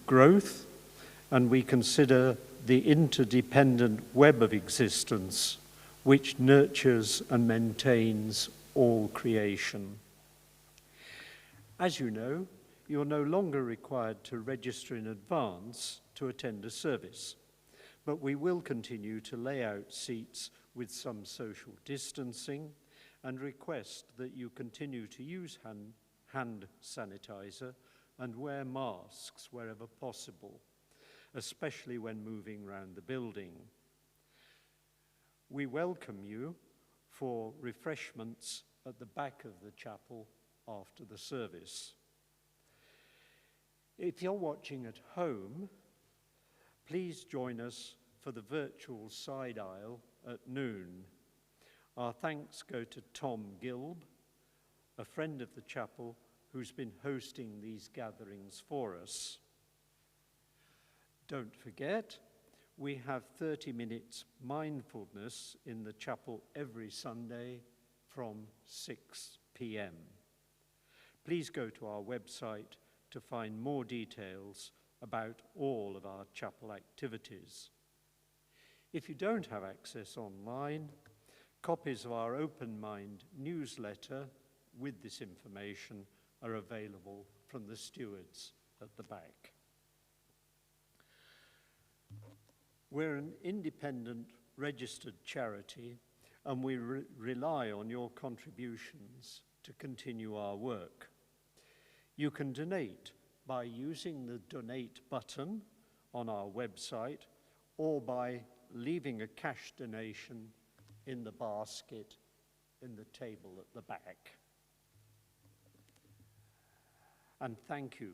of growth, and we consider the interdependent web of existence which nurtures and maintains all creation. As you know, you're no longer required to register in advance to attend a service, but we will continue to lay out seats with some social distancing and request that you continue to use hand sanitizer and wear masks wherever possible, especially when moving around the building. We welcome you for refreshments at the back of the chapel after the service. If you're watching at home, please join us for the virtual side aisle at noon. Our thanks go to Tom Gilb, a friend of the chapel who's been hosting these gatherings for us. Don't forget, we have 30 minutes mindfulness in the chapel every Sunday from 6 p.m. Please go to our website to find more details about all of our chapel activities. If you don't have access online, copies of our Open Mind newsletter with this information are available from the stewards at the back. We're an independent registered charity, and we rely on your contributions to continue our work. You can donate by using the donate button on our website or by leaving a cash donation in the basket in the table at the back. And thank you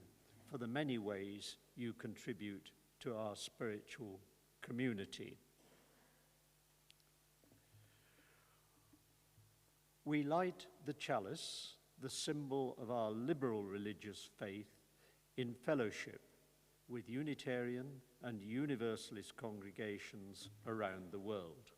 for the many ways you contribute to our spiritual community. We light the chalice, the symbol of our liberal religious faith, in fellowship with Unitarian and Universalist congregations around the world.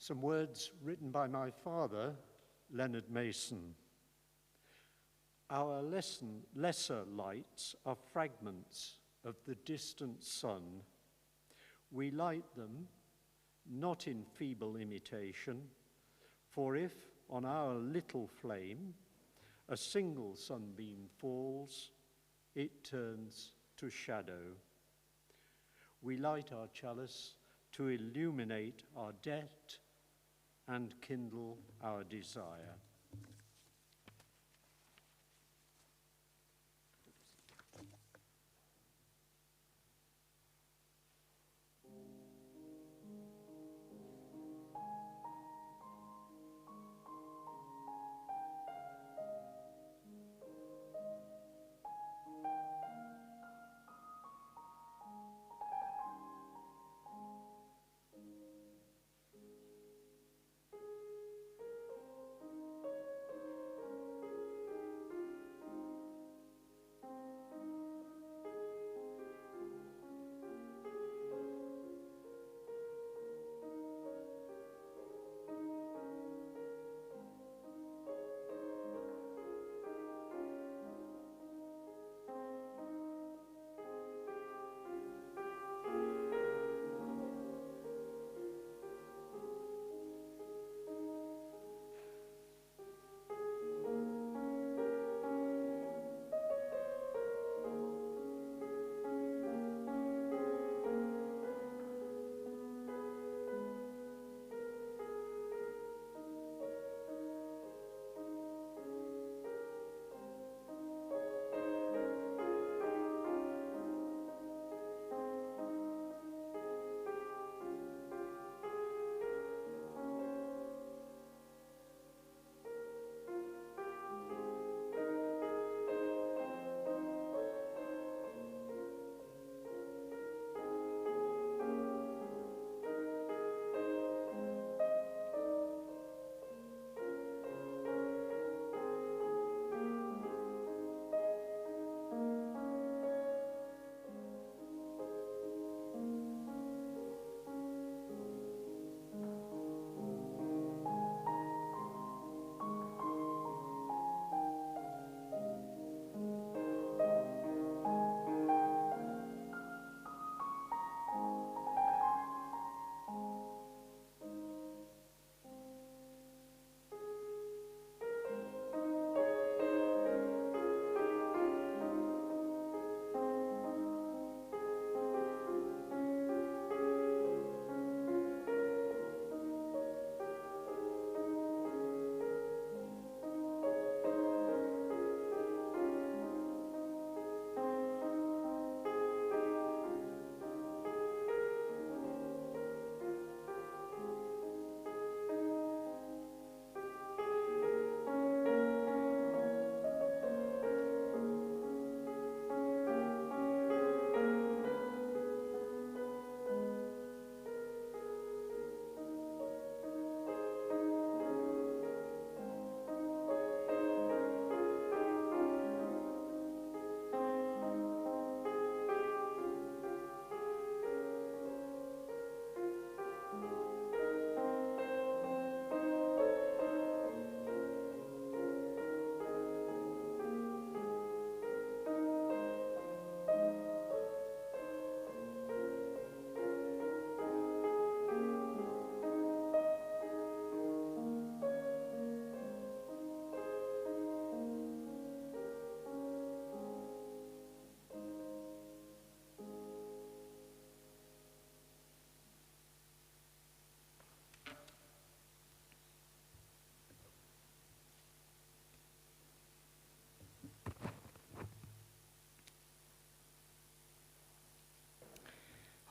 Some words written by my father, Leonard Mason. Our lesser lights are fragments of the distant sun. We light them not in feeble imitation, for if on our little flame a single sunbeam falls, it turns to shadow. We light our chalice to illuminate our debt and kindle our desire.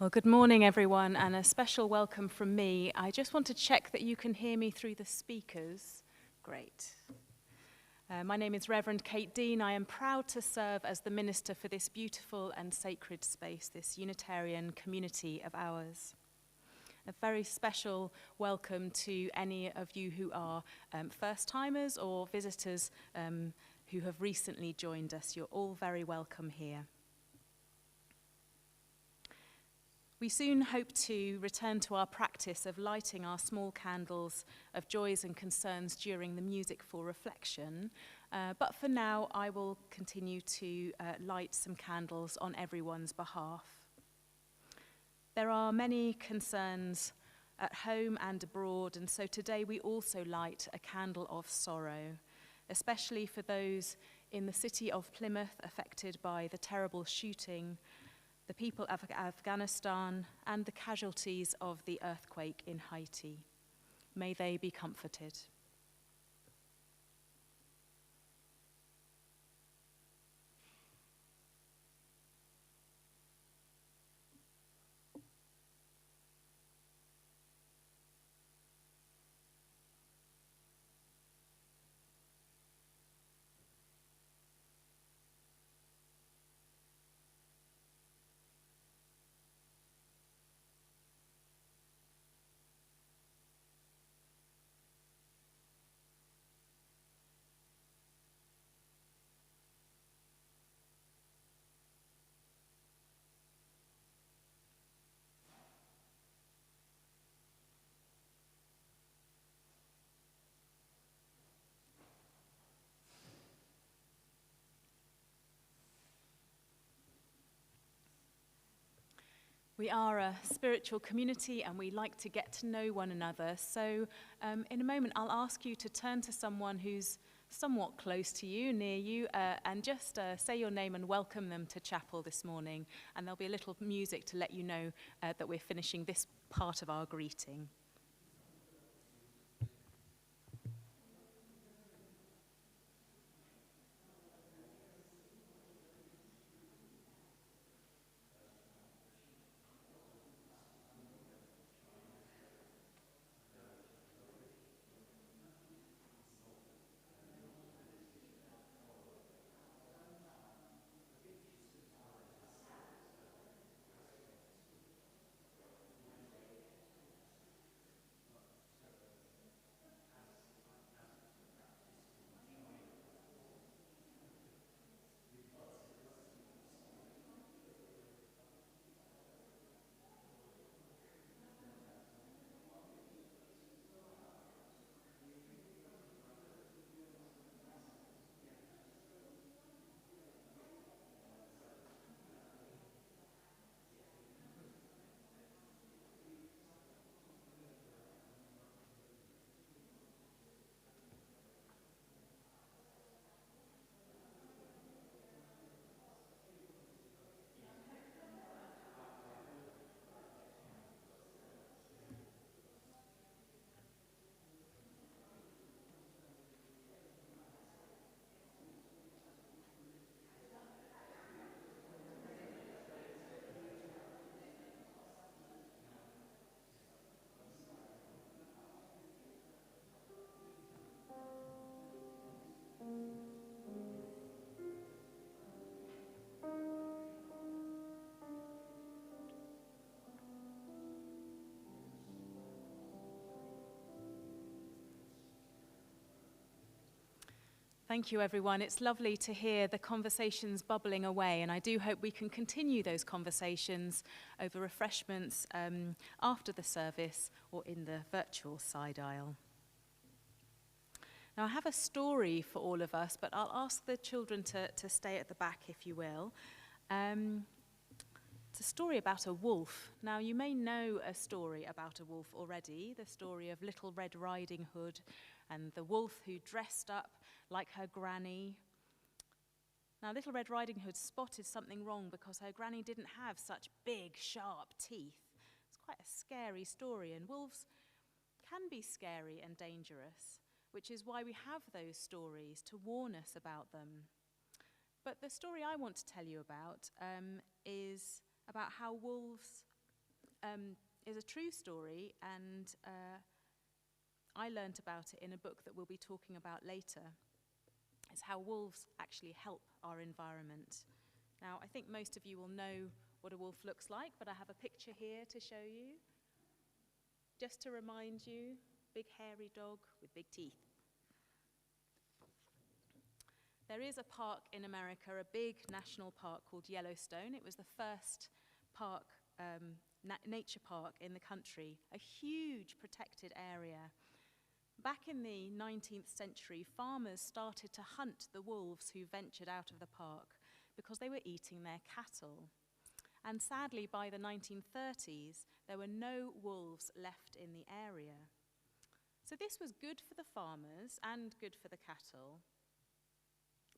Well, good morning, everyone, and a special welcome from me. I just want to check that you can hear me through the speakers. Great. My name is Reverend Kate Dean. I am proud to serve as the minister for this beautiful and sacred space, this Unitarian community of ours. A very special welcome to any of you who are first-timers or visitors who have recently joined us. You're all very welcome here. We soon hope to return to our practice of lighting our small candles of joys and concerns during the music for reflection, but for now I will continue to light some candles on everyone's behalf. There are many concerns at home and abroad, and so today we also light a candle of sorrow, especially for those in the city of Plymouth affected by the terrible shooting, the people of Afghanistan, and the casualties of the earthquake in Haiti. May they be comforted. We are a spiritual community and we like to get to know one another. So in a moment, I'll ask you to turn to someone who's somewhat close to you, near you, and just say your name and welcome them to chapel this morning. And there'll be a little music to let you know that we're finishing this part of our greeting. Thank you, everyone. It's lovely to hear the conversations bubbling away, and I do hope we can continue those conversations over refreshments after the service or in the virtual side aisle. Now, I have a story for all of us, but I'll ask the children to stay at the back, if you will. It's a story about a wolf. Now, you may know a story about a wolf already, the story of Little Red Riding Hood and the wolf who dressed up like her granny. Now, Little Red Riding Hood spotted something wrong because her granny didn't have such big, sharp teeth. It's quite a scary story, and wolves can be scary and dangerous, which is why we have those stories to warn us about them. But the story I want to tell you about is about how wolves is a true story, and I learnt about it in a book that we'll be talking about later. It's how wolves actually help our environment. Now, I think most of you will know what a wolf looks like, but I have a picture here to show you. Just to remind you, big hairy dog with big teeth. There is a park in America, a big national park called Yellowstone. It was the first park, nature park in the country, a huge protected area. Back in the 19th century, farmers started to hunt the wolves who ventured out of the park because they were eating their cattle. And sadly, by the 1930s, there were no wolves left in the area. So this was good for the farmers and good for the cattle,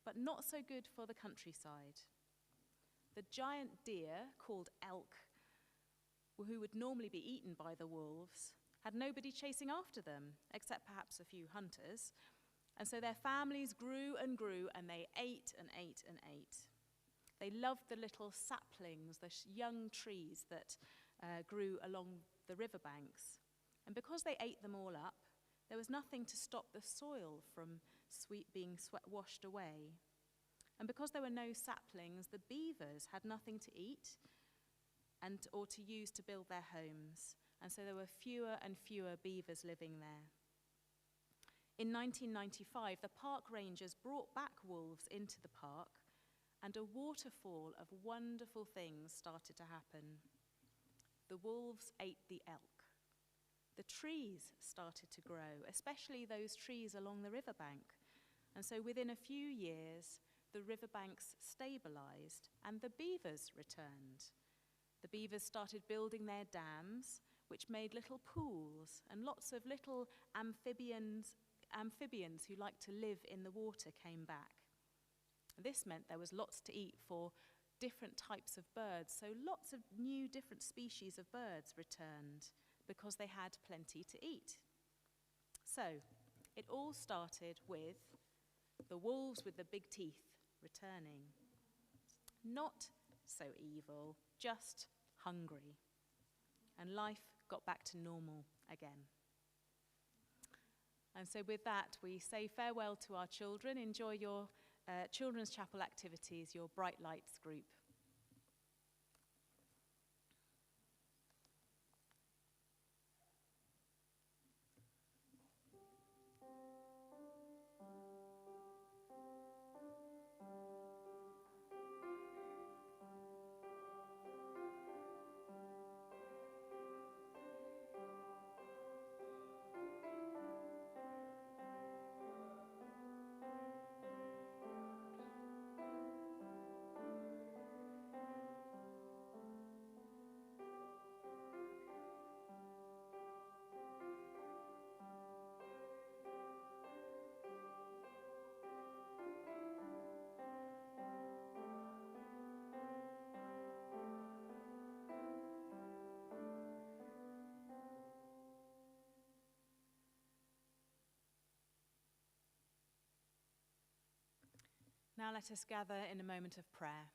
but not so good for the countryside. The giant deer, called elk, who would normally be eaten by the wolves, had nobody chasing after them, except perhaps a few hunters. And so their families grew, and they ate and ate and ate. They loved the little saplings, the young trees that grew along the riverbanks. And because they ate them all up, there was nothing to stop the soil from being washed away. And because there were no saplings, the beavers had nothing to eat or to use to build their homes. And so there were fewer and fewer beavers living there. In 1995, the park rangers brought back wolves into the park, and a waterfall of wonderful things started to happen. The wolves ate the elk. The trees started to grow, especially those trees along the riverbank. And so within a few years, the riverbanks stabilized and the beavers returned. The beavers started building their dams, which made little pools, and lots of little amphibians who like to live in the water came back. This meant there was lots to eat for different types of birds, so lots of new different species of birds returned because they had plenty to eat. So it all started with the wolves with the big teeth returning. Not so evil, just hungry. And life got back to normal again. And so with that, we say farewell to our children. Enjoy your children's chapel activities, your Bright Lights group. Now let us gather in a moment of prayer.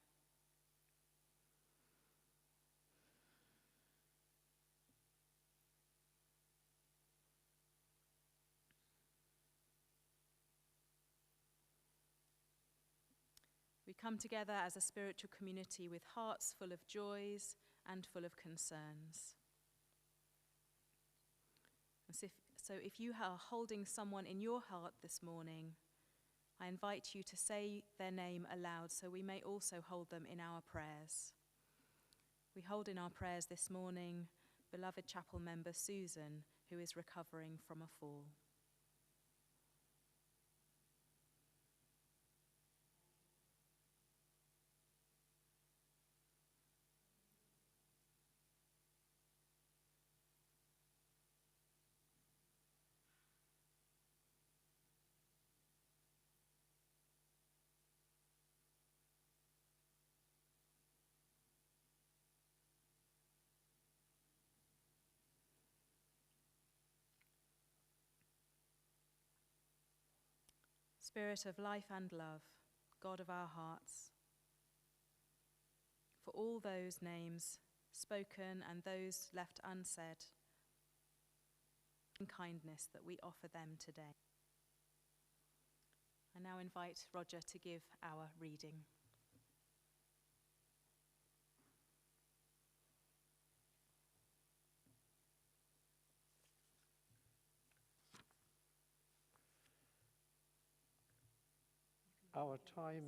We come together as a spiritual community with hearts full of joys and full of concerns. So if you are holding someone in your heart this morning, I invite you to say their name aloud so we may also hold them in our prayers. We hold in our prayers this morning beloved chapel member Susan, who is recovering from a fall. Spirit of life and love, God of our hearts, for all those names spoken and those left unsaid, and kindness that we offer them today. I now invite Roger to give our reading. Our time,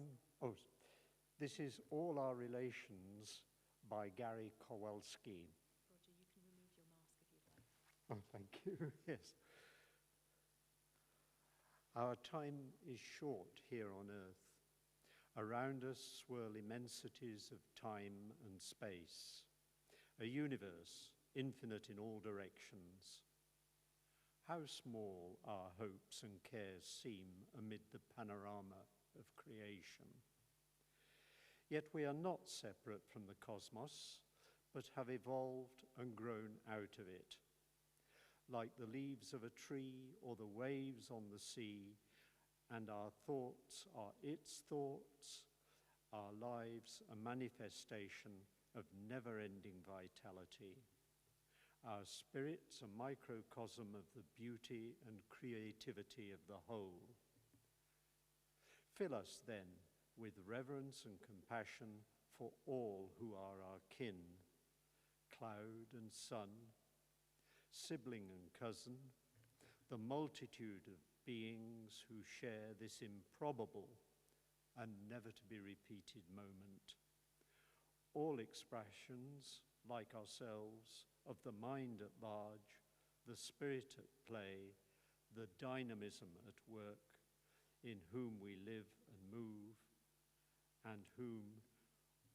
this is All Our Relations by Gary Kowalski. Roger, you can remove your mask if you'd like. Oh, thank you, yes. Our time is short here on earth. Around us swirl immensities of time and space, a universe infinite in all directions. How small our hopes and cares seem amid the panorama of creation. Yet we are not separate from the cosmos, but have evolved and grown out of it. Like the leaves of a tree or the waves on the sea, and our thoughts are its thoughts, our lives a manifestation of never-ending vitality. Our spirits a microcosm of the beauty and creativity of the whole. Fill us then with reverence and compassion for all who are our kin, cloud and sun, sibling and cousin, the multitude of beings who share this improbable and never to be repeated moment. All expressions, like ourselves, of the mind at large, the spirit at play, the dynamism at work, in whom we live and move, and whom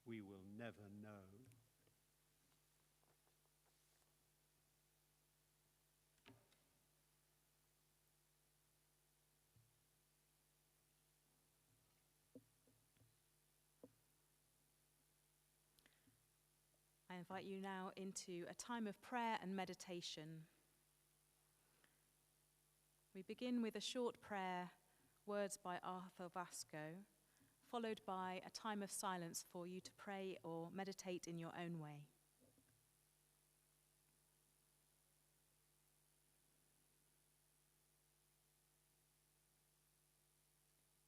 we will never know. I invite you now into a time of prayer and meditation. We begin with a short prayer, words by Arthur Vasco, followed by a time of silence for you to pray or meditate in your own way.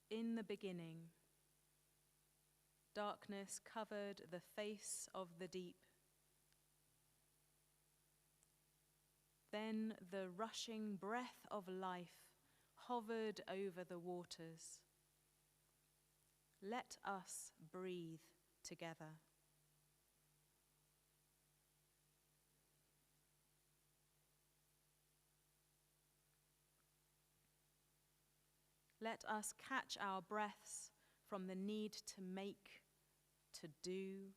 In the beginning, darkness covered the face of the deep. Then the rushing breath of life hovered over the waters. Let us breathe together. Let us catch our breaths from the need to make, to do.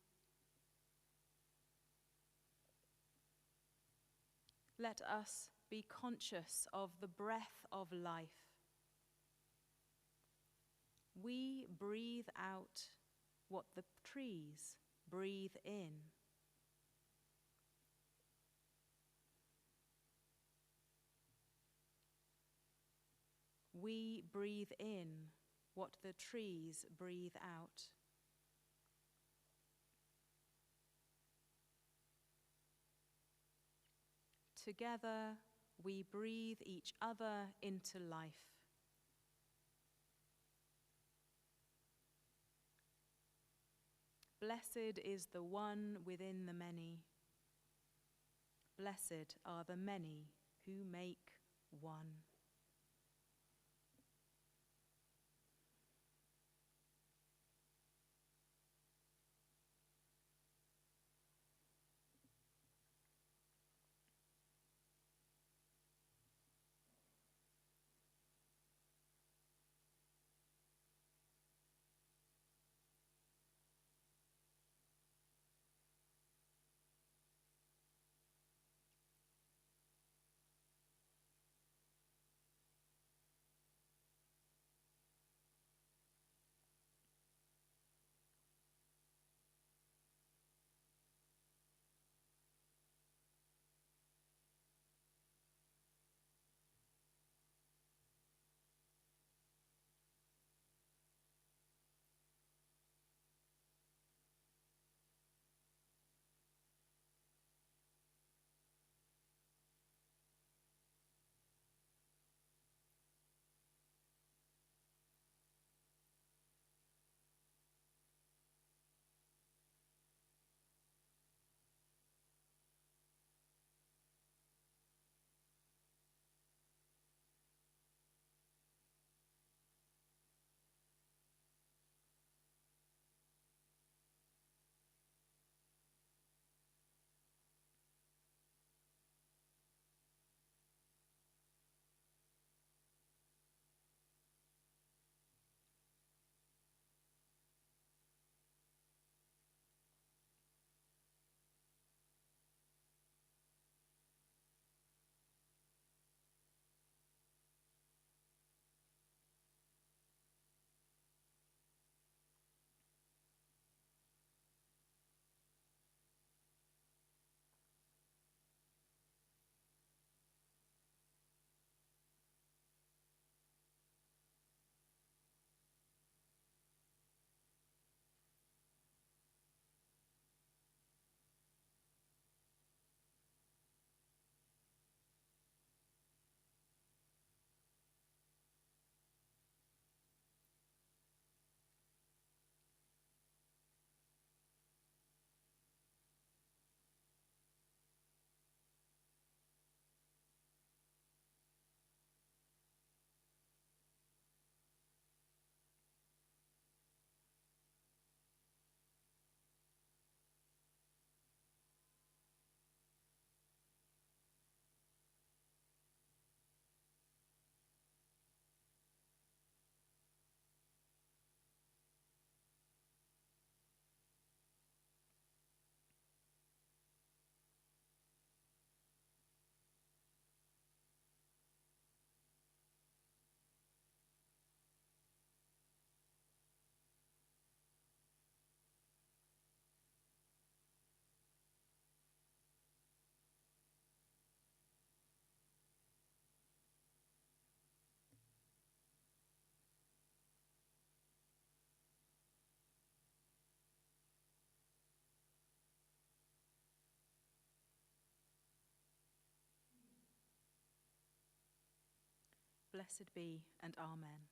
Let us be conscious of the breath of life. We breathe out what the trees breathe in. We breathe in what the trees breathe out. Together, we breathe each other into life. Blessed is the one within the many. Blessed are the many who make one. Blessed be and amen.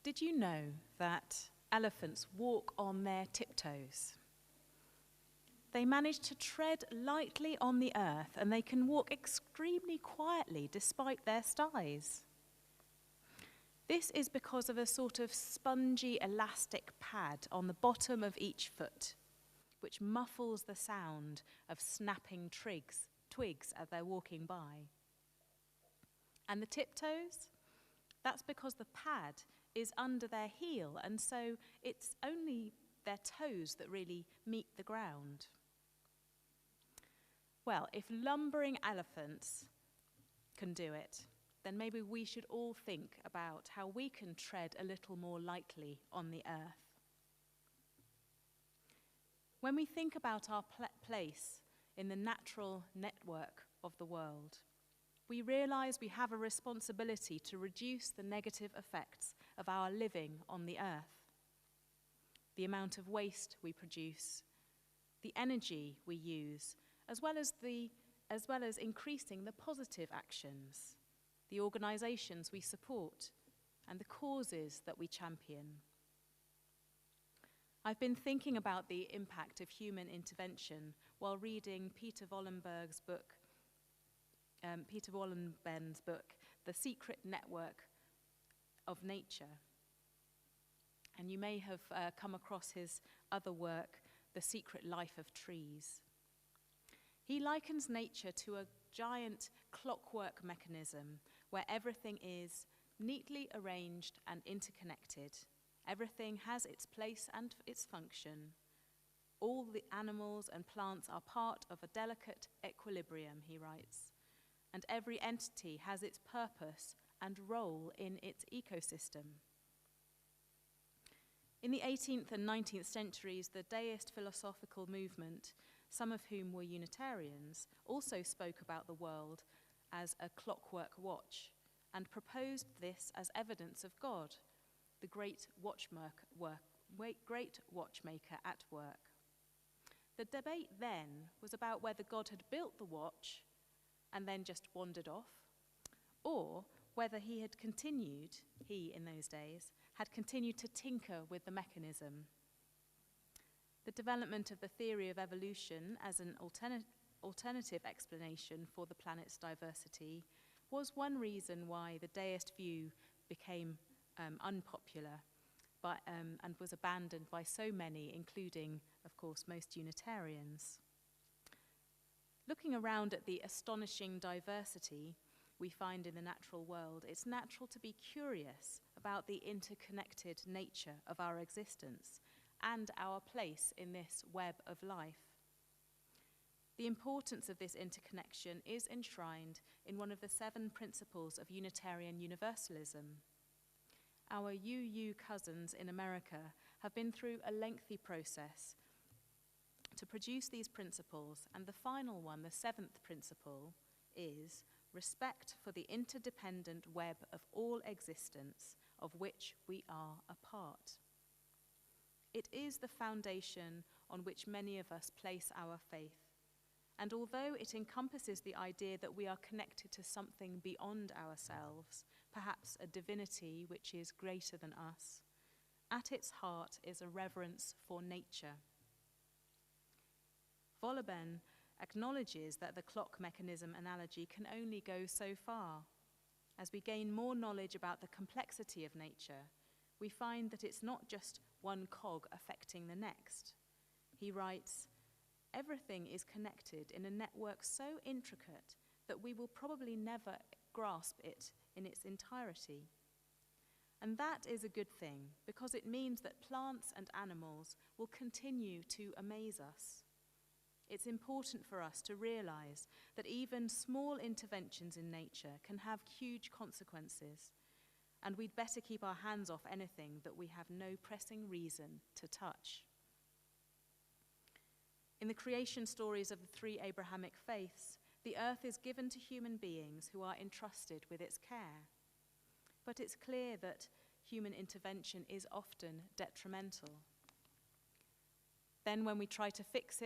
Did you know that elephants walk on their tiptoes? They manage to tread lightly on the earth, and they can walk extremely quietly despite their size. This is because of a sort of spongy elastic pad on the bottom of each foot, which muffles the sound of snapping twigs as they're walking by. And the tiptoes? That's because the pad is under their heel, and so it's only their toes that really meet the ground. Well, if lumbering elephants can do it, then maybe we should all think about how we can tread a little more lightly on the earth. When we think about our place in the natural network of the world, we realize we have a responsibility to reduce the negative effects of our living on the earth. The amount of waste we produce, the energy we use, as well as increasing the positive actions, the organizations we support, and the causes that we champion. I've been thinking about the impact of human intervention while reading Peter Wohlleben Wohleben's book, The Secret Network of Nature. And you may have come across his other work, The Secret Life of Trees. He likens nature to a giant clockwork mechanism where everything is neatly arranged and interconnected. Everything has its place and its function. All the animals and plants are part of a delicate equilibrium, he writes, and every entity has its purpose and role in its ecosystem. In the 18th and 19th centuries, the deist philosophical movement, some of whom were Unitarians, also spoke about the world as a clockwork watch and proposed this as evidence of God, the great watchmaker at work. The debate then was about whether God had built the watch and then just wandered off, or whether he in those days, had continued to tinker with the mechanism. The development of the theory of evolution as an alternative explanation for the planet's diversity was one reason why the deist view became unpopular and was abandoned by so many, including, of course, most Unitarians. Looking around at the astonishing diversity we find in the natural world, it's natural to be curious about the interconnected nature of our existence and our place in this web of life. The importance of this interconnection is enshrined in one of the 7 principles of Unitarian Universalism. Our UU cousins in America have been through a lengthy process to produce these principles, and the final one, the 7th principle, is respect for the interdependent web of all existence of which we are a part. It is the foundation on which many of us place our faith, and although it encompasses the idea that we are connected to something beyond ourselves, perhaps a divinity which is greater than us, at its heart is a reverence for nature. Wohlleben acknowledges that the clock mechanism analogy can only go so far. As we gain more knowledge about the complexity of nature, we find that it's not just one cog affecting the next. He writes, everything is connected in a network so intricate that we will probably never grasp it in its entirety. And that is a good thing, because it means that plants and animals will continue to amaze us. It's important for us to realize that even small interventions in nature can have huge consequences, and we'd better keep our hands off anything that we have no pressing reason to touch. In the creation stories of the 3 Abrahamic faiths, the earth is given to human beings who are entrusted with its care. But it's clear that human intervention is often detrimental. Then when we try to fix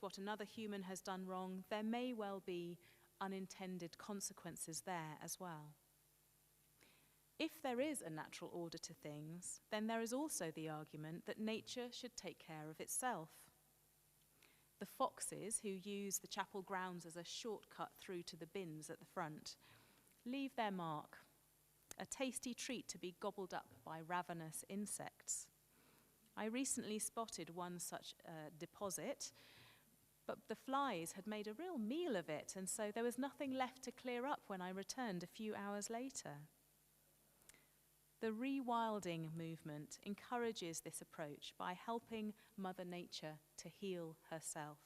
what another human has done wrong, there may well be unintended consequences there as well. If there is a natural order to things, then there is also the argument that nature should take care of itself. The foxes who use the chapel grounds as a shortcut through to the bins at the front leave their mark, a tasty treat to be gobbled up by ravenous insects. I recently spotted one such deposit, but the flies had made a real meal of it, and so there was nothing left to clear up when I returned a few hours later. The rewilding movement encourages this approach by helping Mother Nature to heal herself.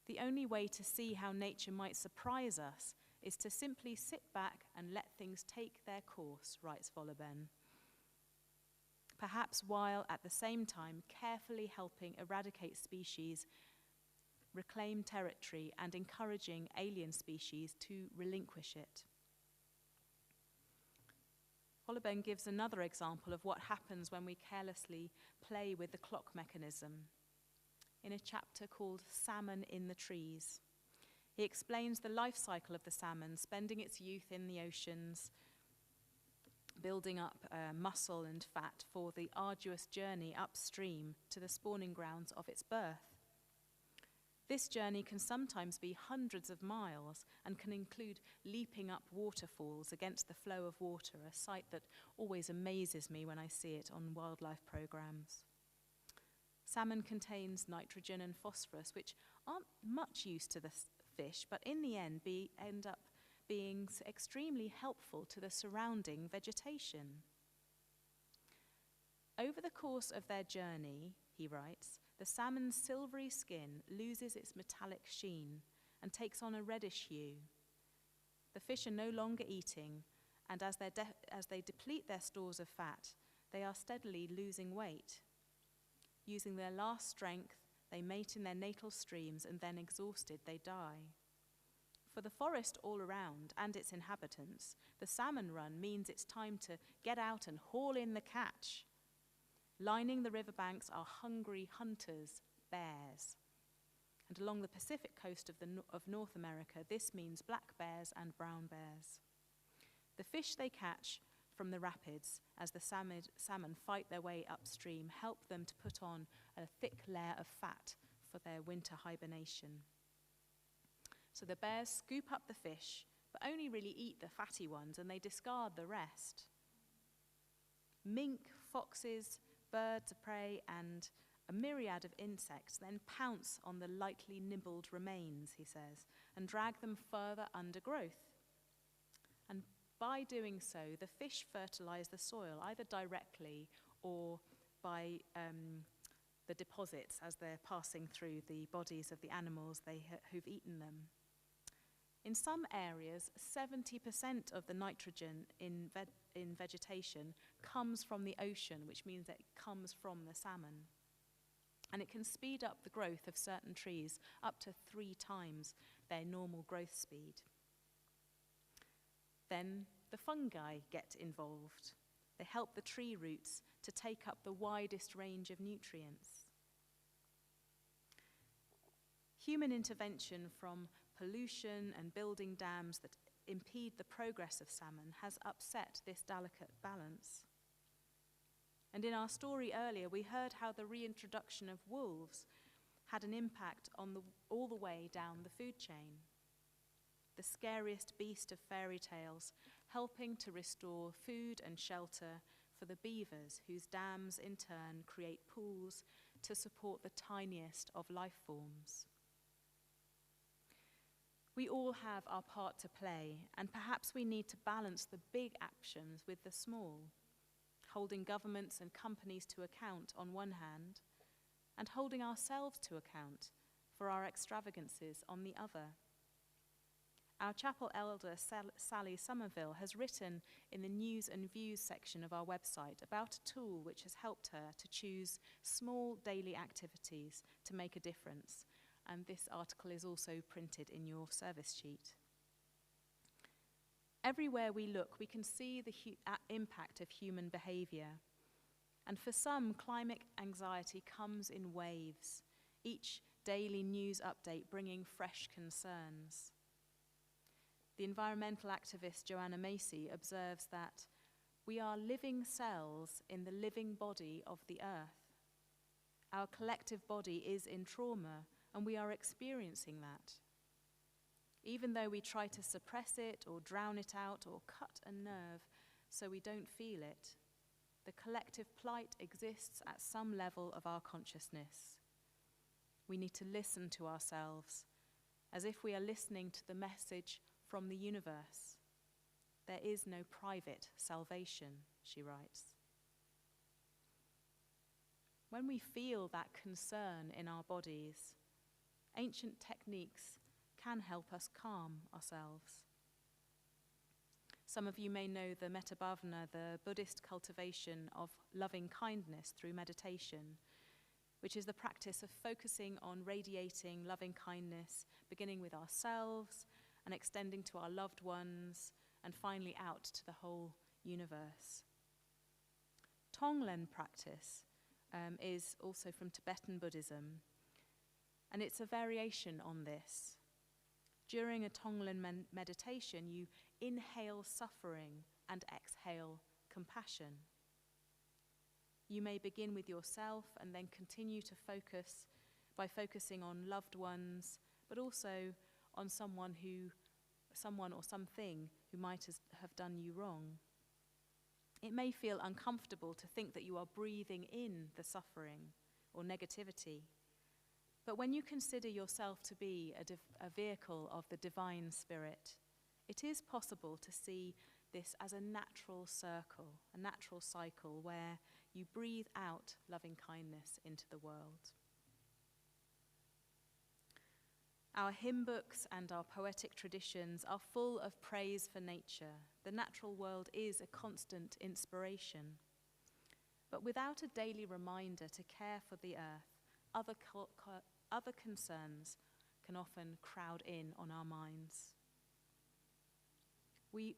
The only way to see how nature might surprise us is to simply sit back and let things take their course, writes Wohlleben, perhaps while at the same time carefully helping eradicate species, reclaim territory, and encouraging alien species to relinquish it. Wohlleben gives another example of what happens when we carelessly play with the clock mechanism in a chapter called Salmon in the Trees. He explains the life cycle of the salmon, spending its youth in the oceans, building up muscle and fat for the arduous journey upstream to the spawning grounds of its birth. This journey can sometimes be hundreds of miles and can include leaping up waterfalls against the flow of water, a sight that always amazes me when I see it on wildlife programs. Salmon contains nitrogen and phosphorus, which aren't much use to the fish, but in the end end up being extremely helpful to the surrounding vegetation. Over the course of their journey, he writes, the salmon's silvery skin loses its metallic sheen and takes on a reddish hue. The fish are no longer eating, and as they deplete their stores of fat, they are steadily losing weight. Using their last strength, they mate in their natal streams, and then exhausted, they die. For the forest all around and its inhabitants, the salmon run means it's time to get out and haul in the catch. Lining the riverbanks are hungry hunters, bears. And along the Pacific coast of North America, this means black bears and brown bears. The fish they catch from the rapids as the salmon fight their way upstream help them to put on a thick layer of fat for their winter hibernation. So the bears scoop up the fish, but only really eat the fatty ones, and they discard the rest. Mink, foxes, birds of prey, and a myriad of insects then pounce on the lightly nibbled remains, he says, and drag them further under growth. And by doing so, the fish fertilize the soil, either directly or by the deposits as they're passing through the bodies of the animals who've eaten them. In some areas, 70% of the nitrogen in vegetation comes from the ocean, which means that it comes from the salmon. And it can speed up the growth of certain trees up to 3 times their normal growth speed. Then the fungi get involved. They help the tree roots to take up the widest range of nutrients. Human intervention from pollution and building dams that impede the progress of salmon has upset this delicate balance. And in our story earlier, we heard how the reintroduction of wolves had an impact on all the way down the food chain. The scariest beast of fairy tales, helping to restore food and shelter for the beavers, whose dams in turn create pools to support the tiniest of life forms. We all have our part to play, and perhaps we need to balance the big actions with the small, holding governments and companies to account on one hand, and holding ourselves to account for our extravagances on the other. Our chapel elder, Sally Somerville, has written in the News and Views section of our website about a tool which has helped her to choose small daily activities to make a difference. And this article is also printed in your service sheet. Everywhere we look, we can see the impact of human behavior. And for some, climate anxiety comes in waves, each daily news update bringing fresh concerns. The environmental activist Joanna Macy observes that we are living cells in the living body of the earth. Our collective body is in trauma, and we are experiencing that. Even though we try to suppress it or drown it out or cut a nerve so we don't feel it, the collective plight exists at some level of our consciousness. We need to listen to ourselves as if we are listening to the message from the universe. There is no private salvation, she writes. When we feel that concern in our bodies, ancient techniques can help us calm ourselves. Some of you may know the metabhavana, the Buddhist cultivation of loving kindness through meditation, which is the practice of focusing on radiating loving kindness, beginning with ourselves and extending to our loved ones, and finally out to the whole universe. Tonglen practice is also from Tibetan Buddhism, and it's a variation on this. During a Tonglen meditation, you inhale suffering and exhale compassion. You may begin with yourself and then continue to focus by focusing on loved ones, but also on someone or something who might have done you wrong. It may feel uncomfortable to think that you are breathing in the suffering or negativity. But when you consider yourself to be a vehicle of the divine spirit, it is possible to see this as a natural circle, a natural cycle where you breathe out loving kindness into the world. Our hymn books and our poetic traditions are full of praise for nature. The natural world is a constant inspiration. But without a daily reminder to care for the earth, other concerns can often crowd in on our minds.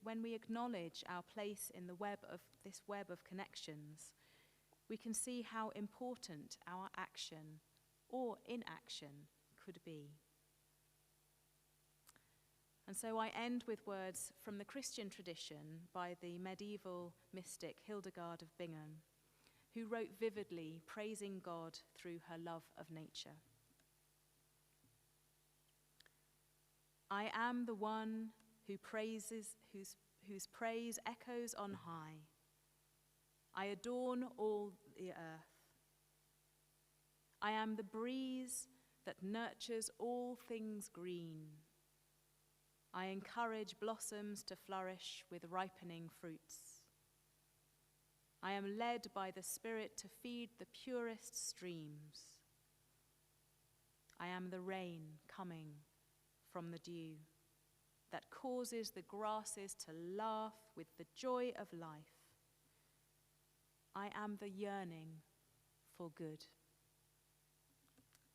When we acknowledge our place in this web of connections, we can see how important our action or inaction could be. And so I end with words from the Christian tradition by the medieval mystic Hildegard of Bingen, who wrote vividly praising God through her love of nature. I am the one who praises, whose praise echoes on high. I adorn all the earth. I am the breeze that nurtures all things green. I encourage blossoms to flourish with ripening fruits. I am led by the Spirit to feed the purest streams. I am the rain coming from the dew that causes the grasses to laugh with the joy of life. I am the yearning for good.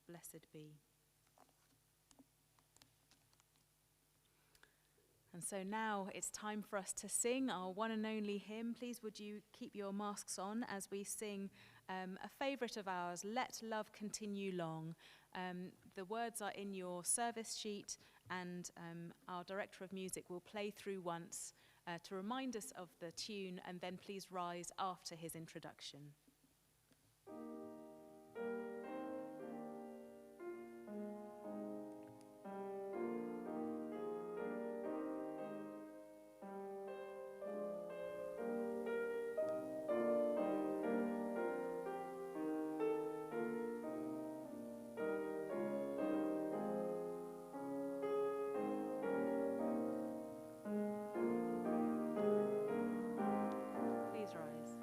Blessed be. And so now it's time for us to sing our one and only hymn. Please would you keep your masks on as we sing a favourite of ours, Let Love Continue Long. The words are in your service sheet, and our director of music will play through once to remind us of the tune, and then please rise after his introduction. Please rise.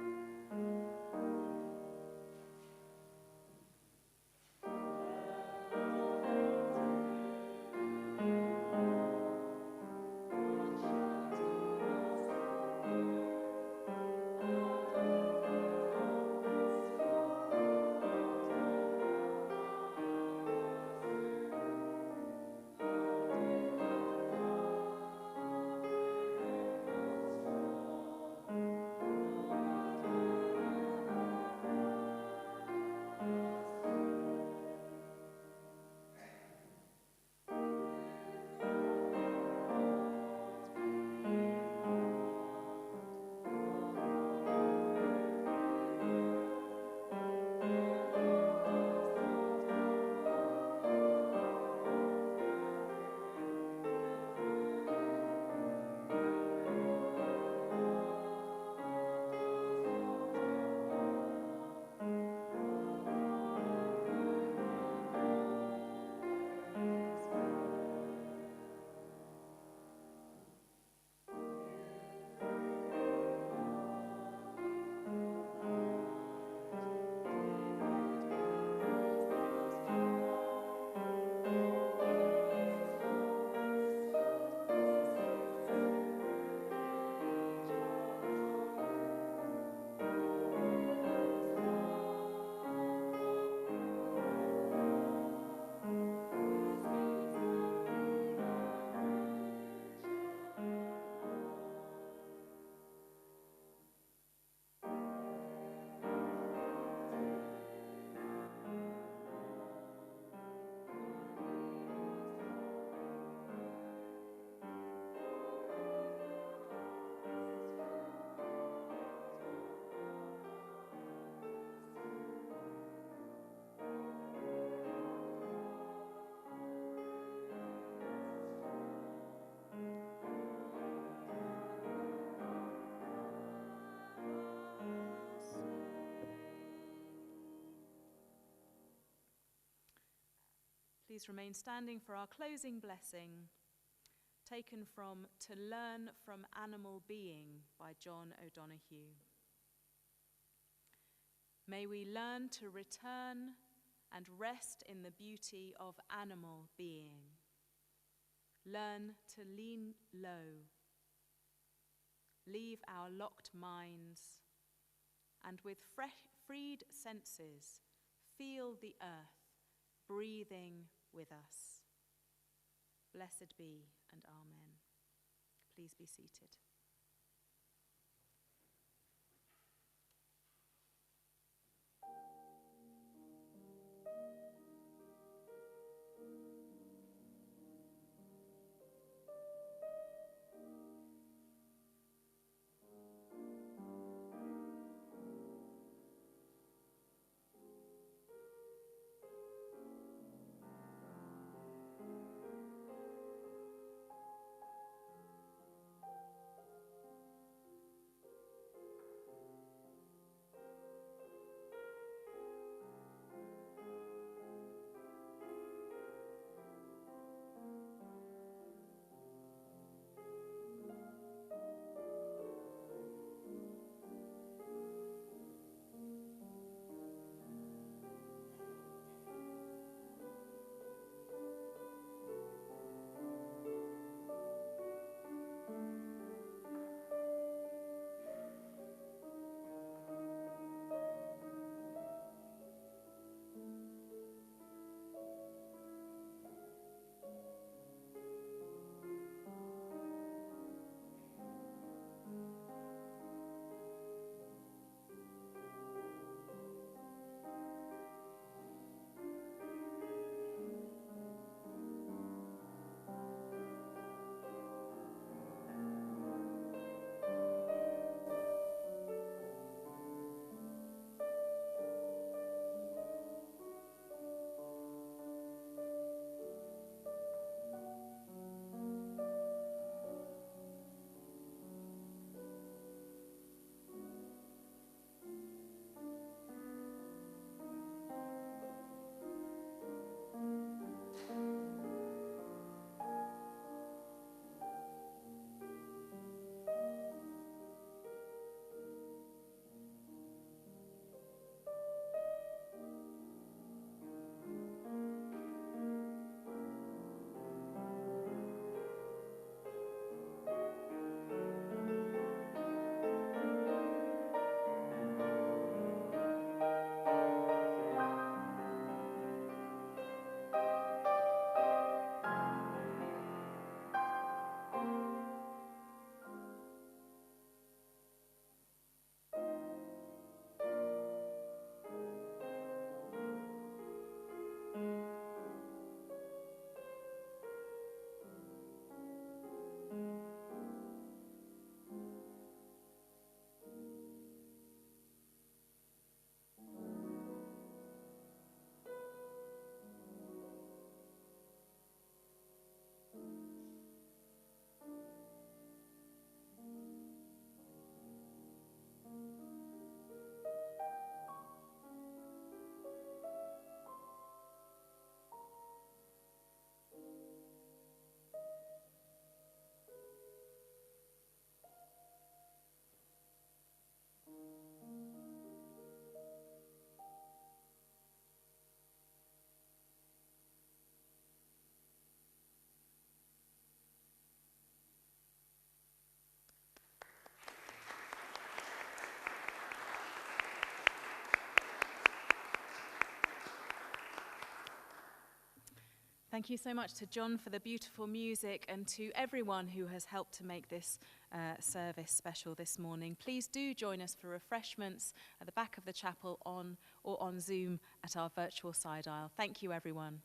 please remain standing for our closing blessing, taken from To Learn from Animal Being by John O'Donoghue. May we learn to return and rest in the beauty of animal being. Learn to lean low, leave our locked minds, and with freed senses, feel the earth breathing with us. Blessed be and amen. Please be seated. Thank you so much to John for the beautiful music and to everyone who has helped to make this service special this morning. Please do join us for refreshments at the back of the chapel or on Zoom at our virtual side aisle. Thank you, everyone.